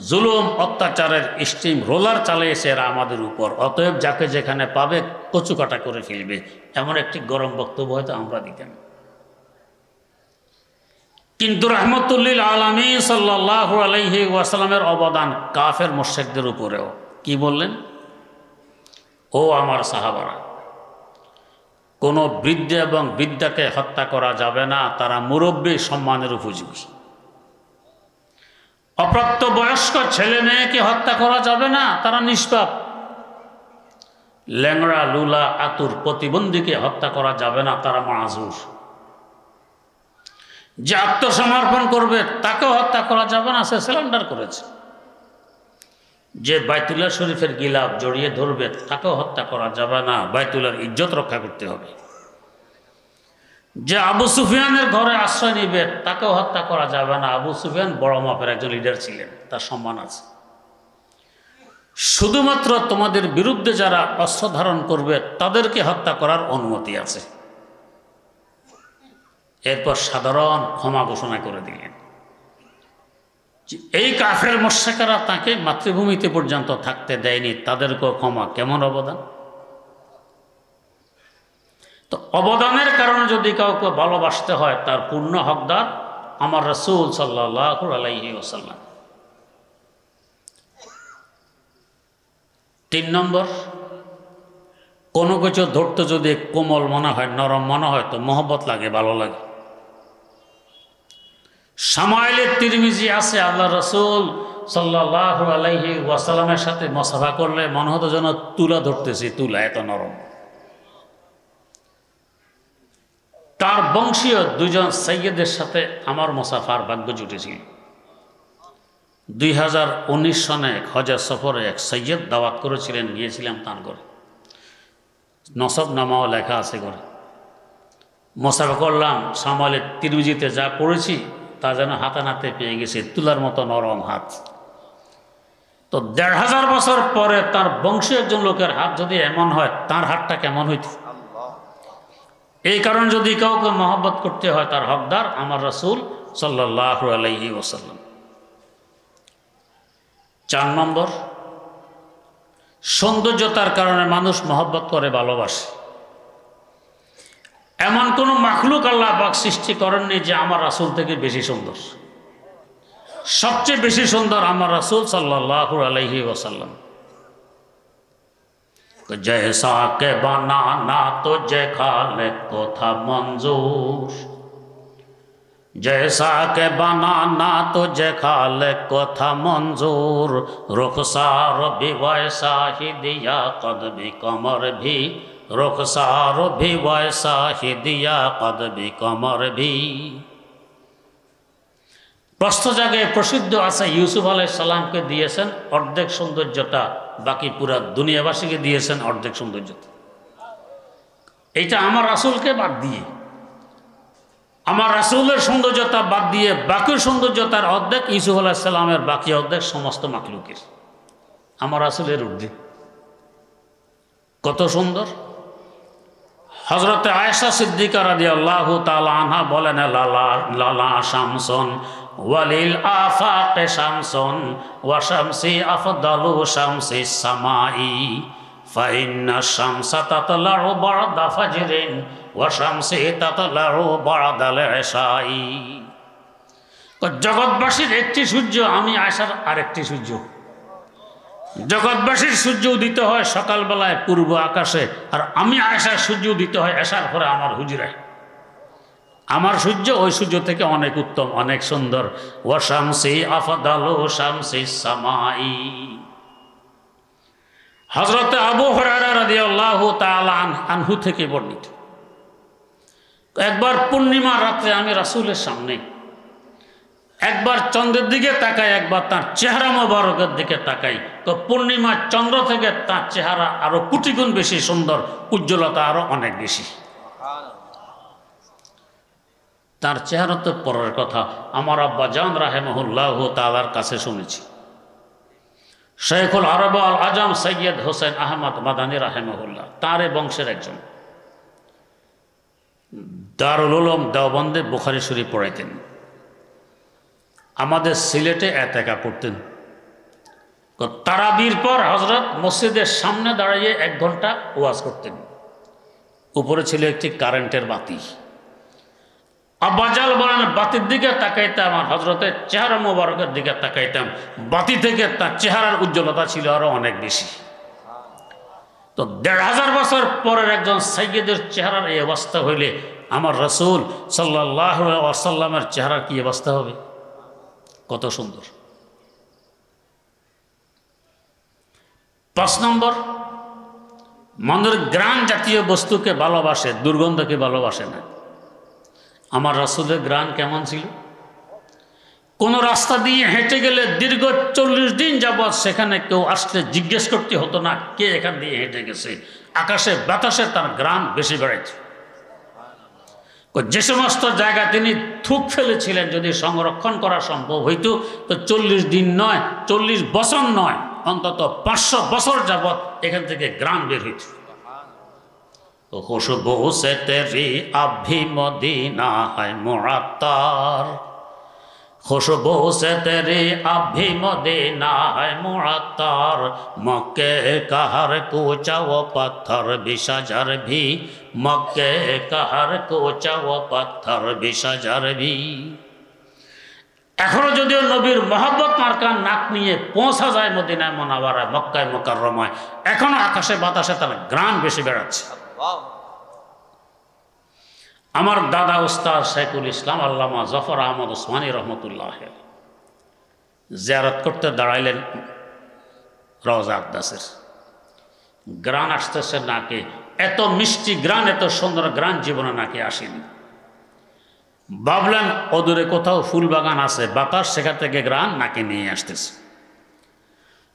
জুলুম অত্যাচারের স্টিম রোলার চালিয়েছে এরা আমাদের উপর। অতএব যাকে যেখানে পাবে কচু কাটা করে ফেলবে, এমন একটি গরম বক্তব্য হয়তো আমরা দিতাম। কিন্তু রাহমাতুল্লিল আলামিন সাল্লাল্লাহু আলাইহি ওয়াসাল্লামের অবদান কাফের মুশরিকদের উপরেও। কি বললেন? ও আমার সাহাবারা, কোনো বৃদ্ধ এবং বৃদ্ধাকে হত্যা করা যাবে না, তারা মুরব্বী, সম্মানের উপযোগী। অপ্রাপ্তবয়স্ক ছেলে মেয়েকে হত্যা করা যাবে না, তারা নিষ্পাপ। ল্যাংড়া, লুলা, আতুর, প্রতিবন্ধীকে হত্যা করা যাবে না, তারা মাযুর। যে আত্মসমর্পণ করবে তাকেও হত্যা করা যাবে না, সে সিলিন্ডার করেছে। যে বাইতুল্লাহ শরীফের গিলাফ জড়িয়ে ধরবে তাকেও হত্যা করা যাবে না, বাইতুল্লাহর ইজ্জত রক্ষা করতে হবে। যে আবু সুফিয়ানের ঘরে আশ্রয় নিবে তাকেও হত্যা করা যাবে না, আবু সুফিয়ান বড় মাপের একজন লিডার ছিলেন, তার সম্মান আছে। শুধুমাত্র তোমাদের বিরুদ্ধে যারা অস্ত্র ধারণ করবে তাদেরকে হত্যা করার অনুমতি আছে। এরপর সাধারণ ক্ষমা ঘোষণা করে দিলেন। এই কাফের মুশরিকরা তাকে মাতৃভূমিতে পর্যন্ত থাকতে দেয়নি, তাদেরকেও ক্ষমা। কেমন অবদান! তো অবদানের কারণে যদি কাউকে ভালোবাসতে হয়, তার পূর্ণ হকদার আমার রাসূল সাল্লাল্লাহু আলাইহি ওয়াসাল্লাম। 3 নম্বর, কোনো কিছু ধরতে যদি কোমল মনে হয়, নরম মনে হয়, তো মহব্বত লাগে, ভালো লাগে। শামাইলে তিরমিজি আছে, আল্লাহ রাসূল সাল্লাল্লাহু আলাইহি ওয়াসাল্লামের সাথে মুসাফা করলে মনে হতো যেন তুলা ধরতেছি, তুলা, এত নরম। তার বংশীয় 2 জন সৈয়দের সাথে আমার মুসাফার ভাগ্য জুটেছিল। 2019 সনে হজের সফরে এক সৈয়দ দাওয়াত করেছিলেন, গিয়েছিলাম তার ঘরে। নসব নামাও লেখা আছে ঘরে। মুসাফা করলাম, শামাইলে তিরমিজিতে যা পড়েছি তা যেন হাতে নাতে পেয়ে গেছে, তুলার মতো নরম হাত। তো 1500 বছর পরে তার বংশীয় একজন লোকের হাত যদি এমন হয়, তার হাতটা কেমন হইত! এই কারণে যদি কাউকে মহব্বত করতে হয়, তার হকদার আমার রাসূল সাল্লাল্লাহু আলাইহি ওয়াসাল্লাম। 4 নম্বর, সৌন্দর্যতার কারণে মানুষ মহব্বত করে, ভালোবাসে। এমন কোন মাখলুক আল্লাহ পাক সৃষ্টি করেননি যে আমার রাসূল থেকে বেশি সুন্দর। সবচেয়ে বেশি সুন্দর আমার রাসূল সাল্লাল্লাহু আলাইহি ওয়াসাল্লাম। जैसा के बनाना तुझे खालिक को था मंजूर, जैसा के बनाना तुझे खालिक को था मंजूर, रुखसार भी वैसा ही दिया, कद भी कमर भी, रुखसार भी वैसा ही दिया, कद भी कमर भी। প্রশ্ন জাগে প্রসিদ্ধ আছে, ইউসুফ আলাইহিস সালামকে দিয়েছেন অর্ধেক সৌন্দর্যটা, বাকি পুরা দুনিয়াবাসীকে দিয়েছেন অর্ধেক সৌন্দর্যতা। এইটা আমার রাসূলকে বাদ দিয়ে, আমার রাসূলের সৌন্দর্যতা বাদ দিয়ে বাকি সৌন্দর্যতার অর্ধেক ইউসুফ আলাইহিস সালামের, বাকি অর্ধেক সমস্ত মাখলুকের। আমার রাসূলের ঊর্ধ্বে। কত সুন্দর! হযরতে আয়েশা সিদ্দিকা রাদিয়াল্লাহু তাআলা আনহা বলেন, লালা শামসুন ওয়ালিল আফাকে শামসুন ওয়া শামসি আফদালু শামসি সামাই, ফাইন্না শামসা তাতলাউ বা'দা ফাজরিন ওয়া শামসি তাতলাউ বা'দাল ইশাই। জগৎবাসীর একটি সূর্য, আমি আয়েশার আরেকটি সূর্য। জগৎবাসীর সূর্য উদিত হয় সকালবেলায় পূর্ব আকাশে, আর আমি আয়েশার সূর্য উদিত হয় এশার পরে আমার হুজরায়। আমার সূর্য ওই সূর্য থেকে অনেক উত্তম, অনেক সুন্দর। ওয়া শামসি আফদালু শামসি সামাই। হযরত আবু হুরায়রা রাদিয়াল্লাহু তাআলা আনহু থেকে বর্ণিত, একবার পূর্ণিমা রাতে আমি রাসূলের সামনে একবার চন্দ্রের দিকে তাকাই, একবার তার চেহারা মোবারকের দিকে তাকাই, তো পূর্ণিমা চন্দ্র থেকে তার চেহারা আরো কোটি গুণ বেশি সুন্দর, উজ্জ্বলতা আরো অনেক বেশি। তার চেহারা তো পরের কথা, আমার আব্বা জান রাহিমাহুল্লাহু তাআলার কাছে শুনেছি। শেখুল আরব আল আজম সৈয়দ হোসেন আহমদ মাদানী রাহিমাহুল্লাহ, তার বংশের একজন, দারুল উলুম দেওবন্দে বুখারী শরীফ পড়াইতেন। আমাদের সিলেটে এতেকা করতেন। তারাবির পর হযরত মসজিদের সামনে দাঁড়িয়ে 1 ঘন্টা ওয়াজ করতেন। উপরে ছিল একটি কারেন্টের বাতি। আব্বাজাল বলেন, বাতির দিকে তাকাইতাম আর হযরতের চেহারা মোবারকের দিকে তাকাইতাম, বাতি থেকে তার চেহারার উজ্জ্বলতা ছিল আরো অনেক বেশি। তো ১৫০০ বছর পরের একজন সাইয়্যিদের চেহারার এই অবস্থা হইলে আমার রাসূল সাল্লাল্লাহু আলাইহি ওয়াসাল্লামের চেহারার কি অবস্থা হবে? কত সুন্দর। ৫ নম্বর, মানুষ ঘ্রাণ জাতীয় বস্তুকে ভালোবাসে, দুর্গন্ধকে ভালোবাসে না। আমার রাসূলের ঘ্রাণ কেমন ছিল? কোন রাস্তা দিয়ে হেঁটে গেলে দীর্ঘ ৪০ দিন যাবৎ সেখানে কেউ আসলে জিজ্ঞেস করতে হতো না কে এখান দিয়ে হেঁটে গেছে। আকাশে বাতাসে তার ঘ্রাণ বেশি বেড়াইছে। যে সমস্ত জায়গা তিনি থুক ফেলেছিলেন যদি সংরক্ষণ করা সম্ভব হইতো তো ৪০ দিন নয়, ৪০ বছর নয়, অন্তত ৫০০ বছর যাবৎ এখান থেকে ঘ্রাণ বের হইত। খুশবু সে তেরি আভি মদিনা হয় মুআত্তার, खुशबू से तेरी अभी मदीना है मुअत्तर, मक्के का हर कूचा वो पत्थर भी शजर भी, मक्के का हर कूचा वो पत्थर भी शजर भी। এখনো যদিও নবীর মহব্বত মার্কা নাক নিয়ে পৌঁছা যায় মদিনায় মুনাওয়ারায়, মক্কায় মুকাররমায়, এখনো আকাশে বাতাসে তার ঘ্রাণ বেশি বেড়াচ্ছে। আমার দাদা উস্তাদ শাইখুল ইসলাম আল্লামা জাফর আহমদ ওসমানী রহমতুল্লাহ জিয়ারত করতে দাঁড়াইলেন রওজা আকদাসের। গ্রান আসতেছে নাকে, এত মিষ্টি গ্রান, এত সুন্দর গ্রান জীবনে নাকে আসেনি। ভাবলেন অদূরে কোথাও ফুল বাগান আছে, বাতাস সেখান থেকে গ্রান নাকে নিয়ে আসতেছে।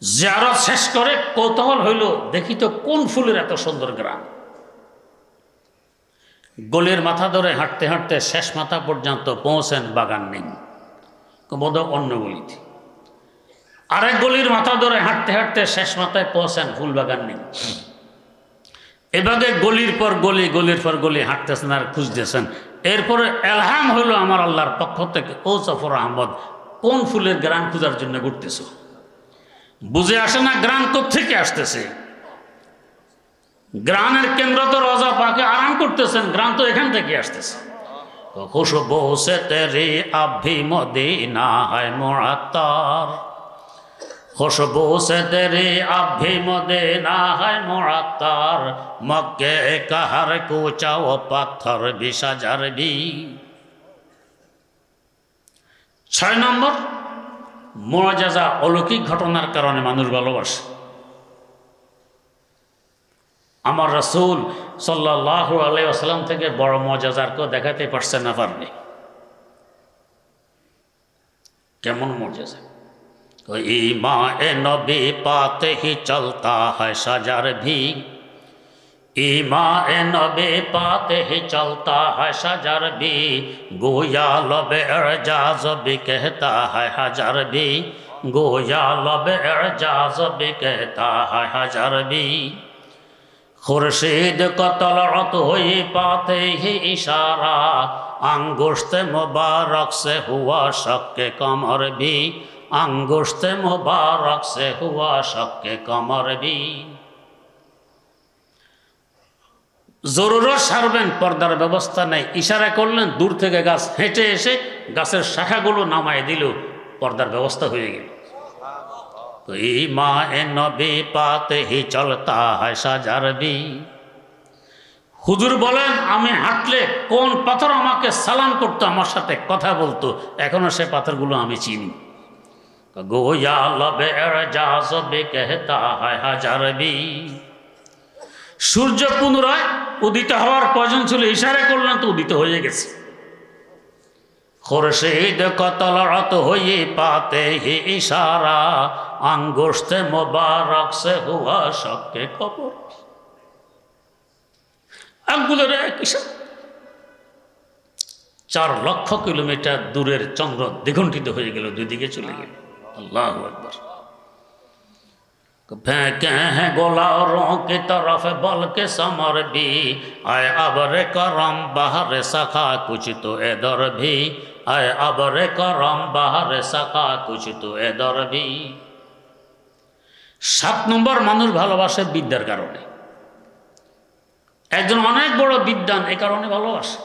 জিয়ারত শেষ করে কৌতূহল হইল, দেখি তো কোন ফুলের এত সুন্দর গ্রান। গলির মাথা ধরে হাঁটতে হাঁটতে শেষ মাথা পর্যন্ত পৌঁছেন, বাগান নেই, বোধ অন্য গলিতে। আরেক গলির মাথা ধরে হাঁটতে হাঁটতে শেষ মাথায় পৌঁছেন, ফুল বাগান নেই। এভাবে গলির পর গলি, গলির পর গলি হাঁটতেছেন আর খুঁজতেছেন। এরপরে এলহাম হইল আমার আল্লাহর পক্ষ থেকে, ও জাফর আহমদ কোন ফুলের গ্রান খোঁজার জন্য ঘুরতেছ? বুঝে আসে না গ্রান কোত্থেকে আসতেছে। গ্রানের কেন্দ্র তো রওজা পাকে আরাম করতেছেন, গ্রান তো এখান থেকে আসতেছে। খুশবু সে তেরি আভি মদিনা হয় মুআত্তার, খুশবু সে তেরি আভি মদিনা হয় মুআত্তার, মক্কে কা হর কূচা ও পাথর ভি শজর ভি। ৬ নম্বর, মুআজিজা, অলৌকিক ঘটনার কারণে মানুষ ভালোবাসে। আমার রাসূল সাল্লাল্লাহু আলাইহি ওয়াসাল্লাম থেকে বড় মুআজিজা কেউ দেখাতে পারছে না, পারবে। কেমন মুআজিজা? ঈমান-এ নবী পাতে হি চলতা হয় শজর ভি, ঈমান-এ নবী পাতে হি চলতা হয় শজর ভি, গোয়া লবে এজাজ ভি कहता है हजर भी, गोया लबे एजाज भी कहता है हजर भी। खुर्शीद का तलअत हुई पाते ही इशारा, अंगुश्त मुबारक से हुआ शक कमर भी, अंगुश्त मुबारक से हुआ शक कमर भी। জরুরত সারবেন, পর্দার ব্যবস্থা নেই, ইশারা করলেন, দূর থেকে গাছ হেঁটে এসে গাছের শাখাগুলো নামায় দিল, পর্দার ব্যবস্থা হয়ে গেল। তো ঈমান-এ নবী পাতে হি চলতা হয় শজর ভি। হুজুর বলেন, আমি হাঁটলে কোন পাথর আমাকে সালাম করতো, আমার সাথে কথা বলতো, এখনো সে পাথরগুলো আমি চিনি। গোয়া লবে এজাজ ভি कहता है हजर भी। সূর্য পুনরায় উদিত হওয়ার প্রয়োজন ছিল, ইশারা করলেন তো উদিত হয়ে গেছে। खुर्शीद को तलअत हुई पाते ही इशारा, अंगुश्त मुबारक से हुआ शक कमर। আঙ্গুলের এক ইশারা ৪ লক্ষ কিলোমিটার দূরের চন্দ্র দ্বিগণ্ঠিত হয়ে গেল, দুই দিকে চলে গেল। আল্লাহু আকবার। फेंके हैं गोलारों की तरफ बल के समर भी, आए अबर करम बाहर सखा कुछ तो इधर भी, आए अबर करम बाहर सखा कुछ तो इधर भी। ৭ নম্বর, মানুষ ভালোবাসে বিদ্যার কারণে। একজন অনেক বড় বিদ্বান এই কারণে ভালোবাসে।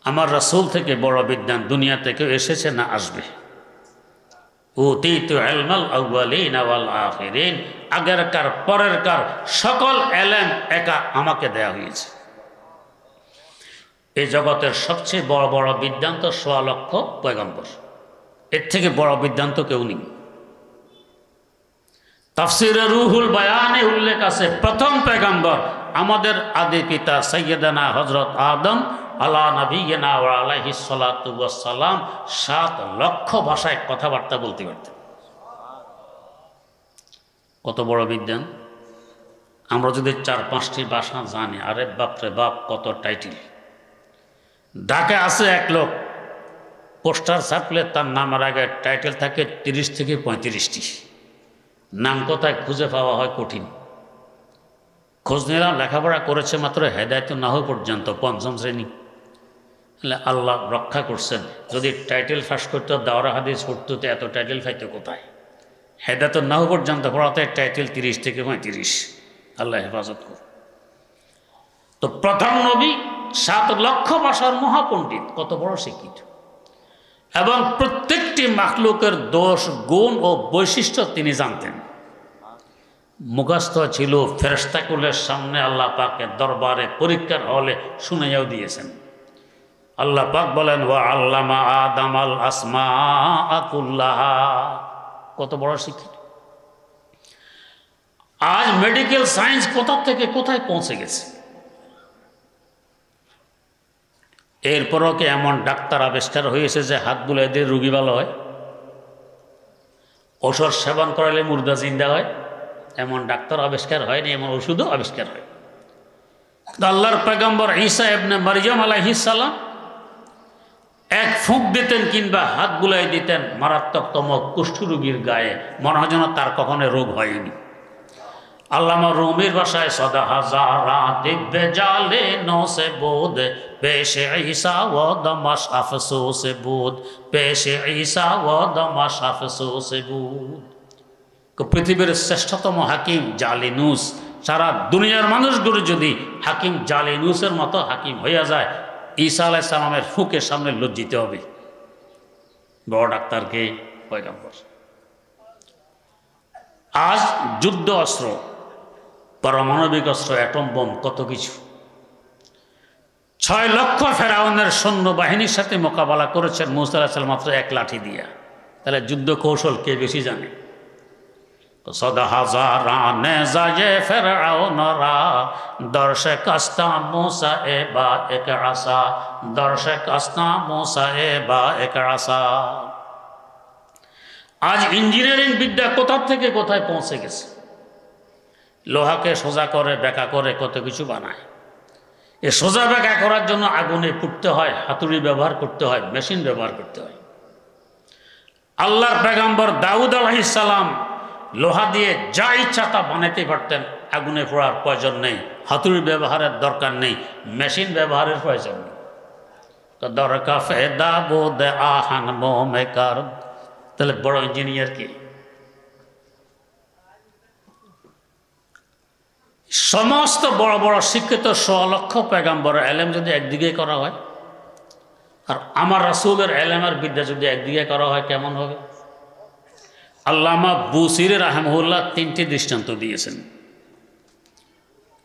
আমার রাসূল থেকে বড় বিদ্বান দুনিয়া থেকে এসেছে না আসবে? উতীতু ইলমাল আউয়ালিন ওয়াল আখিরিন, আগেরকার পরেরকার সকল এলেম একা আমাকে দেয়া হয়েছে। এই জগতের সবচেয়ে বড় বড় বিদ্যান্ত ১৬ লক্ষ পয়গম্বর, এর থেকে বড় বিদ্যান্ত কেউ নেই। তাফসিরে রুহুল বায়ানে উল্লেখ আছে, প্রথম পয়গম্বর আমাদের আদি পিতা সাইয়্যিদানা হযরত আদম আলা নবিয়িনা ওয়া আলাইহিস সালাতু ওয়াস সালাম ৭ লক্ষ ভাষায় কথাবার্তা বলতে পারতেন। কত বড় বিদ্যান! আমরা যদি ৪-৫টি ভাষা জানি, আরে বাপরে বাপ, কত টাইটেল! ঢাকায় আছে এক লোক, পোস্টার ছাপলে তার নামের আগে টাইটেল থাকে ৩০ থেকে ৩৫টি। নাম কোথায় খুঁজে পাওয়া হয় কঠিন। খোঁজ নিলাম, লেখাপড়া করেছে মাত্র হেদায়েতুন নাহু পর্যন্ত, ৫ম শ্রেণী। আল্লাহ রক্ষা করছেন, যদি টাইটেল ফাঁস করতে দাওরা হাদিস পড়তো তো এত টাইটেল পাইতো কোথায়? হেদায়েতুন নাহু পর্যন্ত পড়াতে টাইটেল ৩০ থেকে ৩৫। আল্লাহ হেফাজত কর। তো প্রথম নবী ৭ লক্ষ ভাষার মহাপণ্ডিত, কত বড় শিক্ষিত, এবং প্রত্যেকটি মাখলুকের দোষ, গুণ ও বৈশিষ্ট্য তিনি জানতেন। মুখস্থ ছিল, ফেরেশতাকুলের সামনে আল্লাহ পাকের দরবারে পরীক্ষার হলে শুনাইয়াও দিয়েছেন। আল্লাহ পাক বলেন, ওয়া আল্লামা আদামাল আসমাআ কুল্লাহা। কত বড় শিক্ষিত! আজ মেডিকেল সায়েন্স কোথা থেকে কোথায় পৌঁছে গেছে। এরপরও কি এমন ডাক্তার আবিষ্কার হয়েছে যে হাত বুলাই দিয়ে রুগী ভালো হয়? ওষুধ সেবন করালে মুর্দা জিন্দা হয়? এমন ডাক্তার আবিষ্কার হয়নি, এমন ওষুধও আবিষ্কার হয়। আল্লাহর পয়গম্বর ঈসা ইবনে মারইয়াম আলাইহিস সালাম এক ফুঁক দিতেন কিংবা হাত বুলাই দিতেন মারাত্মকতম কুষ্ঠ রোগীর গায়ে, মনে হয় যেন তার কখনো রোগ হয়নি। আল্লামা রুমির ভাষায়, সদা হাজারা দিব্যে জালে নো সে বোধ পেশে ঈসা ও দমাশ আফসোসে বুধ, পেশে ঈসা ও দমাশ আফসোসে বুধ। পৃথিবীর শ্রেষ্ঠতম হাকিম জালিনুস, সারা দুনিয়ার মানুষগুলো যদি হাকিম জালিনুসের মতো হাকিম হইয়া যায়, ঈসা আলাইহিস সালামের ফুকের সামনে লজ্জিত হবে। বড় ডাক্তারকে পয়গম্বর। আজ যুদ্ধ অস্ত্র, পারমাণবিক অস্ত্র, অ্যাটম বোম, কত কিছু। ৬ লক্ষ ফেরাউনের সৈন্যবাহিনীর সাথে মোকাবেলা করেছেন মূসা আলাইহিস সালাম মাত্র ১ লাঠি দিয়া। তাহলে যুদ্ধ কৌশল কে বেশি জানে? সদা হাজারা নেজায়ে ফেরাউনরা দর্শে কাস্তা মূসা এ বা এক আসা, দর্শে কাস্তা মূসা এ বা এক আসা। আজ ইঞ্জিনিয়ারিং বিদ্যা কোথা থেকে কোথায় পৌঁছে গেছে। লোহাকে সোজা করে বেঁকা করে কত কিছু বানায়। এ সোজা বেঁকা করার জন্য আগুনে পুড়তে হয়, হাতুড়ি ব্যবহার করতে হয়, মেশিন ব্যবহার করতে হয়। আল্লাহর পয়গম্বর দাউদ আলাইহিস সালাম লোহা দিয়ে যা ইচ্ছা তা বানাতে পারতেন, আগুনে পোড়ার প্রয়োজন নেই, হাতুড়ি ব্যবহারের দরকার নেই, মেশিন ব্যবহারের প্রয়োজন নেই। তো দরকা ফেদা বোদ আহান মোমেকার। তাহলে বড় ইঞ্জিনিয়ার কি? সমস্ত বড় বড় শিক্ষিত ১৬ লক্ষ পয়গম্বরের এলেম যদি একদিকে করা হয়, আর আমার রাসূলের এলেমের বিদ্যা যদি একদিকে করা হয়, কেমন হবে? আল্লামা বুসিরি রাহিমাহুল্লাহ ৩টি দৃষ্টান্ত দিয়েছেন।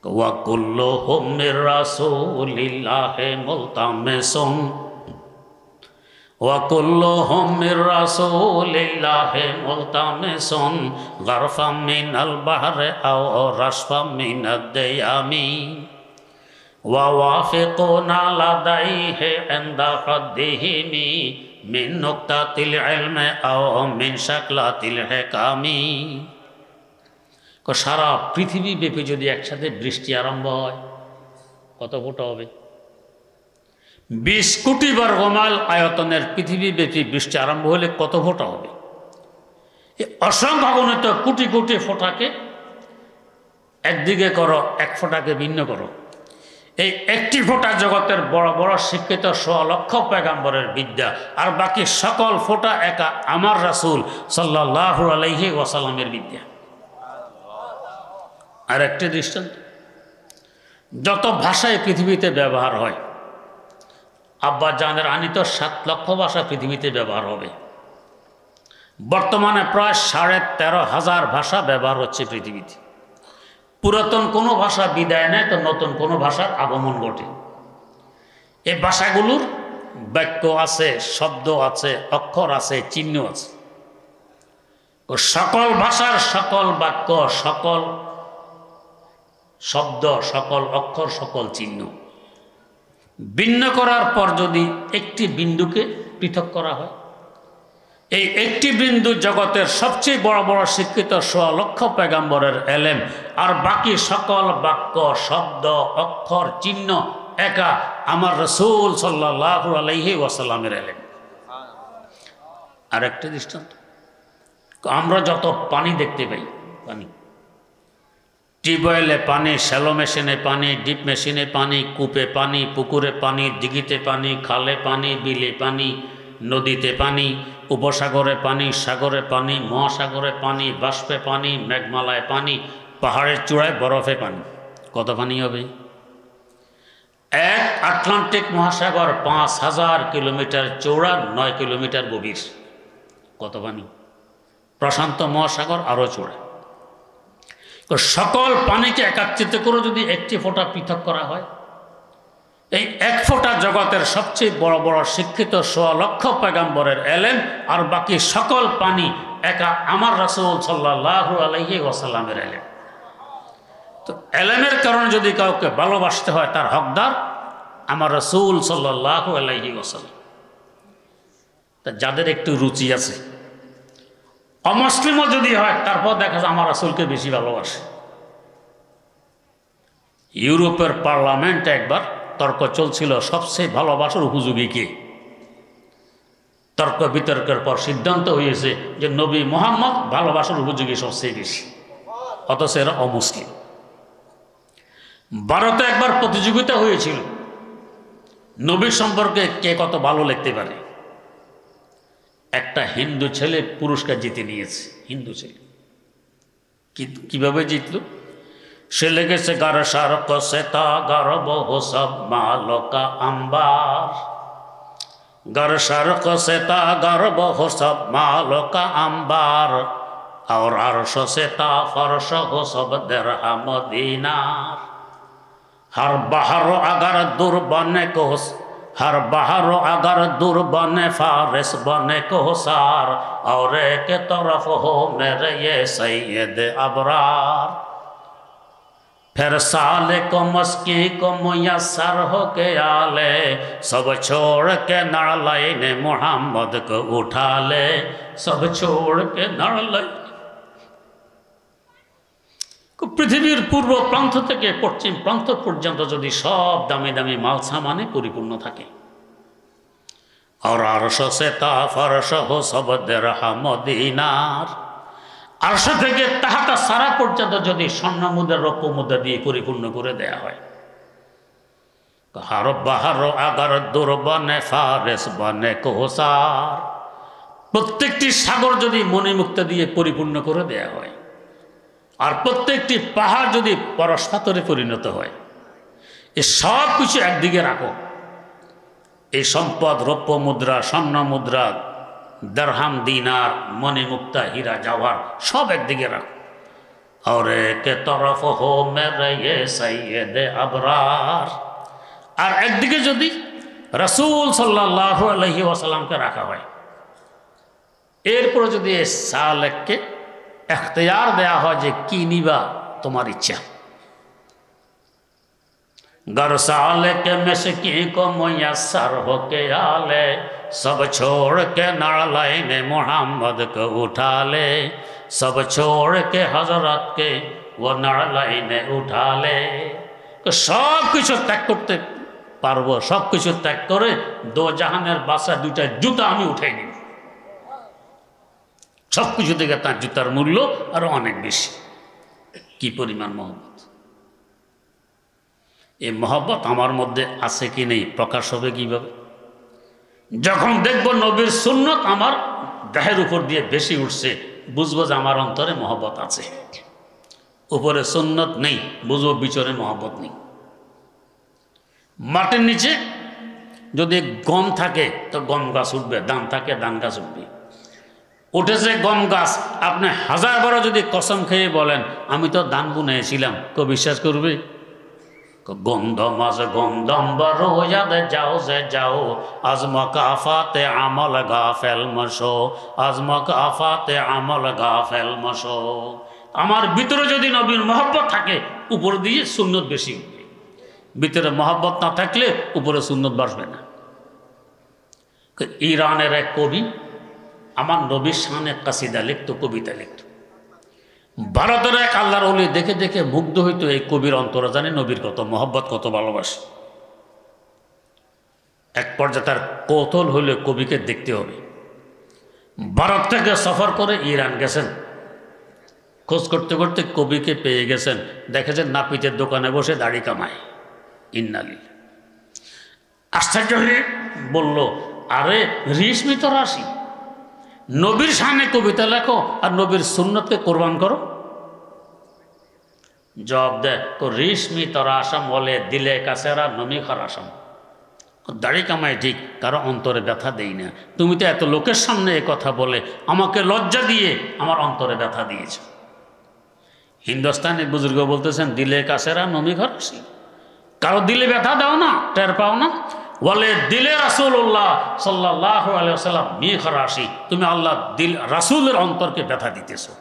ওয়া কুল্লুহুম মির রাসূলিল্লাহি মুলতামিসুন, ওয়া কুল্লুহুম মির রাসূলিল্লাহি মুলতামিসুন গারফাম মিনাল বাহরি আও রাশফাম মিনাদ দায়ামি ওয়া ওয়াফিকুনা লাদাইহি ইনদা হাদ্দিহিমি মিন নুকতাতিল ইলমি আও মিন শাকলাতিল হিকামি। সারা পৃথিবী ব্যাপী যদি একসাথে বৃষ্টি আরম্ভ হয়, কত ফুট হবে? ২০ কোটি বর্গমাইল আয়তনের পৃথিবী ব্যাপী বৃষ্টি আরম্ভ হলে কত ফোঁটা হবে? এই অসংখ্য গণিত কোটি কোটি ফোঁটাকে একদিকে করো, এক ফোঁটাকে ভিন্ন করো। এই একটি ফোঁটা জগতের বড় বড় শিক্ষিত ১৬ লক্ষ পয়গম্বরের বিদ্যা, আর বাকি সকল ফোঁটা একা আমার রাসূল সাল্লাল্লাহু আলাইহি ওয়াসাল্লামের বিদ্যা। আর একটি দৃষ্টান্ত, যত ভাষায় পৃথিবীতে ব্যবহার হয়, আব্বা জানের আনিত ৭ লক্ষ ভাষা পৃথিবীতে ব্যবহার হবে। বর্তমানে প্রায় 13,500 ভাষা ব্যবহার হচ্ছে পৃথিবীতে। পুরাতন কোনো ভাষা বিদায় নেয় তো নতুন কোনো ভাষার আগমন ঘটে। এই ভাষাগুলোর বাক্য আছে, শব্দ আছে, অক্ষর আছে, চিহ্ন আছে। সকল ভাষার সকল বাক্য, সকল শব্দ, সকল অক্ষর, সকল চিহ্ন ভিন্ন করার পর যদি একটি বিন্দুকে পৃথক করা হয়, এই একটি বিন্দু জগতের সবচেয়ে বড় বড় শিক্ষিত 1.5 লক্ষ পয়গম্বরের এলেম, আর বাকি সকল বাক্য, শব্দ, অক্ষর, চিহ্ন একা আমার রাসূল সাল্লাল্লাহু আলাইহি ওয়াসাল্লামের এলেম। আর একটা দৃষ্টান্ত, আমরা যত পানি দেখতে পাই, পানি, টিউবওয়েলে পানি, শ্যালো মেশিনে পানি, ডিপ মেশিনে পানি, কূপে পানি, পুকুরে পানি, দিঘিতে পানি, খালে পানি, বিলে পানি, নদীতে পানি, উপসাগরে পানি, সাগরে পানি, মহাসাগরে পানি, বাষ্পে পানি, মেঘমালায় পানি, পাহাড়ের চূড়ায় বরফে পানি। কত পানি হবে? এক আটলান্টিক মহাসাগর 5000 কিলোমিটার চৌড়া, 9 কিলোমিটার গভীর। কত পানি? প্রশান্ত মহাসাগর আরও চৌড়া। সকল পানিকে একাত্রিত করে যদি একটি ফোঁটা পৃথক করা হয়, এই এক ফোঁটা জগতের সবচেয়ে বড় বড় শিক্ষিত 1.5 লক্ষ পয়গম্বরের এলেম, আর বাকি সকল পানি একা আমার রাসূল সাল্লাল্লাহু আলাইহি ওয়াসাল্লামের এলেম। তো এলেমের কারণে যদি কাউকে ভালোবাসতে হয়, তার হকদার আমার রাসূল সাল্লাল্লাহু আলাইহি ওয়াসাল্লাম। তা যাদের একটু রুচি আছে, অমুসলিমও যদি হয়, তারপর দেখা যায় আমার রাসূলকে বেশি ভালোবাসে। ইউরোপের পার্লামেন্টে একবার তর্ক চলছিল সবচেয়ে ভালোবাসার উপযোগী কে। তর্ক বিতর্কের পর সিদ্ধান্ত হয়েছে যে নবী মুহাম্মদ ভালোবাসার উপযোগী সবচেয়ে বেশি, অথচ এরা অমুসলিম। ভারতে একবার প্রতিযোগিতা হয়েছিল নবীর সম্পর্কে কে কত ভালো লিখতে পারে। একটা হিন্দু ছেলে পুরস্কার জিতে নিয়েছে। হিন্দু ছেলে কিভাবে জিতল? সে লেগেছে গার শারক সেতা গর্ব হো সব মালকা আম্বার, গার শারক সেতা গর্ব হো সব মালকা আম্বার, और अर्श सेता फर्श हो सब दिरहम दीनार। हर बहर अगर दूर बने को, हर बहर अगर दूर बने फारिस बने को सार, और एक तरफ हो मेरे ये सैयद अबरार। फिर साले को मस्की को मुयस्सर हो के आले, सब छोड़ के नड़लाइन मोहम्मद को उठा ले, सब छोड़ के नड़लाइन। পৃথিবীর পূর্ব প্রান্ত থেকে পশ্চিম প্রান্ত পর্যন্ত যদি সব দামি দামি মাল সামানে পরিপূর্ণ থাকে, আর আরশ সে তা ফরশ হো সব দিরহাম দিনার, আরশ থেকে তাহাতা সারা পর্যন্ত যদি স্বর্ণ মুদ্রা রৌপ্য মুদ্রা দিয়ে পরিপূর্ণ করে দেয়া হয়, হার বাহার আগার দূর বনে ফারেস বনে কোসার, প্রত্যেকটি সাগর যদি মণিমুক্তা দিয়ে পরিপূর্ণ করে দেয়া হয়, আর প্রত্যেকটি পাহাড় যদি পরশপাথরে পরিণত হয়, এই সব কিছু একদিকে রাখো, এই সম্পদ রৌপ্য মুদ্রা, স্বর্ণ মুদ্রা, দিরহাম দিনার, মণিমুক্তা, হীরা জওহর সব একদিকে রাখো, और एक तरफ हो मेरे ये सैयद अबरार, আর একদিকে যদি রাসূল সাল্লাল্লাহু আলাইহি ওয়াসাল্লামকে রাখা হয়, এরপরে যদি এই সালেককে এখতিয়ার দেয়া হয় যে কি নিবা তোমার ইচ্ছা। गर साले के मस्की को मुयस्सर होके आले, सब छोड़ के नड़लाइन मोहम्मद को उठा ले, सब छोड़ के हजरत के वो नड़लाइन उठा ले। तो सब কিছু ত্যাগ করতে পারবো, সব কিছু ত্যাগ করে দো জাহানের বাসা দুইটা জুতা আমি উঠাই নিব। সব কিছু থেকে তার জুতার মূল্য আরো অনেক বেশি। কি পরিমাণ মহব্বত! এই মহব্বত আমার মধ্যে আছে কি নেই, প্রকাশ হবে কিভাবে? যখন দেখব নবীর সুন্নত আমার দেহের উপর দিয়ে বেশি উঠছে, বুঝবো যে আমার অন্তরে মহব্বত আছে। উপরে সুন্নত নেই, বুঝবো ভিতরে মহব্বত নেই। মাটির নিচে যদি গম থাকে তো গম গাছ উঠবে, ধান থাকে ধান গাছ উঠবে। উঠেছে গম গাছ, আপনি 1000 বার যদি কসম খেয়ে বলেন আমি তো ধান বুনেছিলাম, কেউ বিশ্বাস করবে? গন্ধ মাঝে গন্ধম বড় যাও যে যাও, আজমক আফাতে আমল গাফেল মশো, আজমক আফাতে আমল গাফেল মশো। আমার ভিতরে যদি নবীর মহব্বত থাকে উপর দিয়ে সুন্নত বেশি উঠবে, ভিতরে মহব্বত না থাকলে উপরে সুন্নত বাসবে না। ইরানের এক কবি আমার নবীর শানে কাসিদা লিখত, কবিতা লিখত। ভারতের এক আল্লাহর ওলি দেখে দেখে মুগ্ধ হইতো, এই কবির অন্তরে জানে নবীর কত মহব্বত, কত ভালোবাসে। এক পর্যায়ে তার কৌতূহল হইলে কবিকে দেখতে হবে। ভারত থেকে সফর করে ইরান গেছেন, খোঁজ করতে করতে কবিকে পেয়ে গেছেন। দেখেছেন নাপিতের দোকানে বসে দাড়ি কামায়। ইন্নালি আশ্চর্য হয়ে বলল, আরে রেশমি তো রাশি, নবীর সামনে কবিতা লেখো আর নবীর সুন্নতকে কোরবান করো। জবাব দেয়, রেশমি তোরা আসাম বলে দিলে কাছেরা নমি খার আসাম। দাড়ি কামায় ঠিক, কারো অন্তরে ব্যথা দেই না। তুমি তো এত লোকের সামনে এ কথা বলে আমাকে লজ্জা দিয়ে আমার অন্তরে ব্যথা দিয়েছ। হিন্দুস্তানি বুজুর্গ বলতেছেন, দিলে কাছেরা নমি ঘর আসি, কারো দিলে ব্যথা দাও না, টের পাও না। বলে দিলে রাসূলুল্লাহ সাল্লাল্লাহু আলাইহি ওয়াসাল্লাম মিখরাশি, তুমি আল্লাহ দিল রাসূলের অন্তরকে ব্যথা দিতেছো।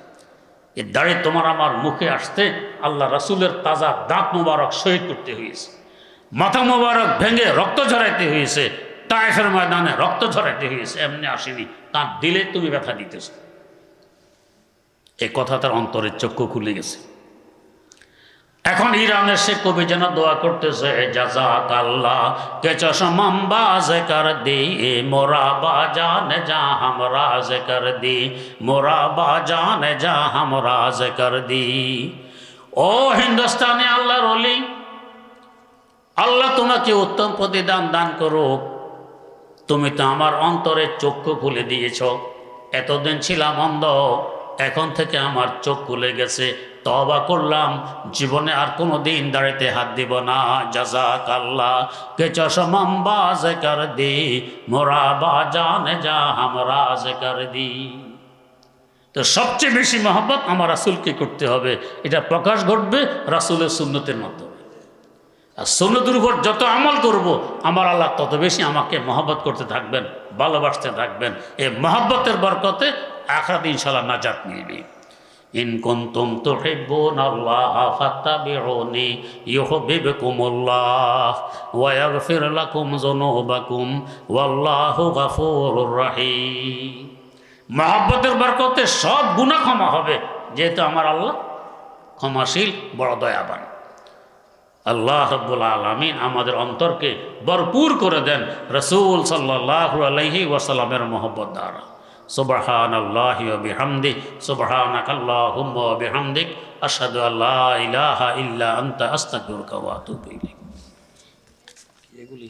এই দাড়ি তোমার আমার মুখে আসতে আল্লাহ রাসূলের তাজা দাঁত মোবারক শহীদ করতে হয়েছে, মাথা মোবারক ভেঙে রক্ত ঝরাইতে হয়েছে, তায়েফের ময়দানে রক্ত ঝরাইতে হয়েছে, এমনি আসেনি, তার দিলে তুমি ব্যথা দিতেছো। এই কথা তার অন্তরের চক্ষু খুলে গেছে। এখন ইরানের সে কবি যেন দোয়া করতেছে, জাযাকাল্লাহ কে চশমাম বাজ কর দি মোরা বাজান যা হামরাজ কর দি, মোরা বাজান যা হামরাজ কর দি। ও হিন্দুস্তানে আল্লাহর ওলি, আল্লাহ তোমাকে উত্তম প্রতিদান দান করুক। তুমি তো আমার অন্তরের চক্ষু খুলে দিয়েছ। এতদিন ছিলাম অন্ধ, এখন থেকে আমার চোখ খুলে গেছে। তওবা করলাম, জীবনে আর কোনো দিন দাঁড়িতে হাত দিব না। জাযাকাল্লাহ কে চশমাম বাজ কর দি, মোরা বাজান যা হামরাজ কর দি। তো সবচেয়ে বেশি মহব্বত আমার রাসূলকে করতে হবে। এটা প্রকাশ ঘটবে রাসূলের সুন্নতের মাধ্যমে। আর সুন্নতের উপর যত আমল করব, আমার আল্লাহ তত বেশি আমাকে মহব্বত করতে থাকবেন, ভালোবাসতে থাকবেন। এই মহব্বতের বরকতে আখিরাত ইনশাআল্লাহ নাজাত মিলবে। ইন কুনতুম তুহিব্বুনাল্লাহ ফাত্তাবিউনি ইউহিব্বুকুমুল্লাহ ওয়া ইয়াগফির লাকুম যুনুবাকুম ওয়াল্লাহু গফুরুর রহিম। মহব্বতের বরকতে সব গুনাহ ক্ষমা হবে, যেহেতু আমার আল্লাহ ক্ষমাশীল, বড় দয়াবান। আল্লাহ রাব্বুল আলামিন আমাদের অন্তরকে ভরপুর করে দেন রাসূল সাল্লাল্লাহু আলাইহি ওয়াসাল্লামের মহব্বত দ্বারা। সুবহানাল্লাহি ওয়া বিহামদিহি, সুবহানাকাল্লাহুম্মা ওয়া বিহামদিক, আশহাদু আল্লা ইলাহা ইল্লা আনতা আস্তাগফিরুকা ওয়া আতুবু ইলাইক। এগুলি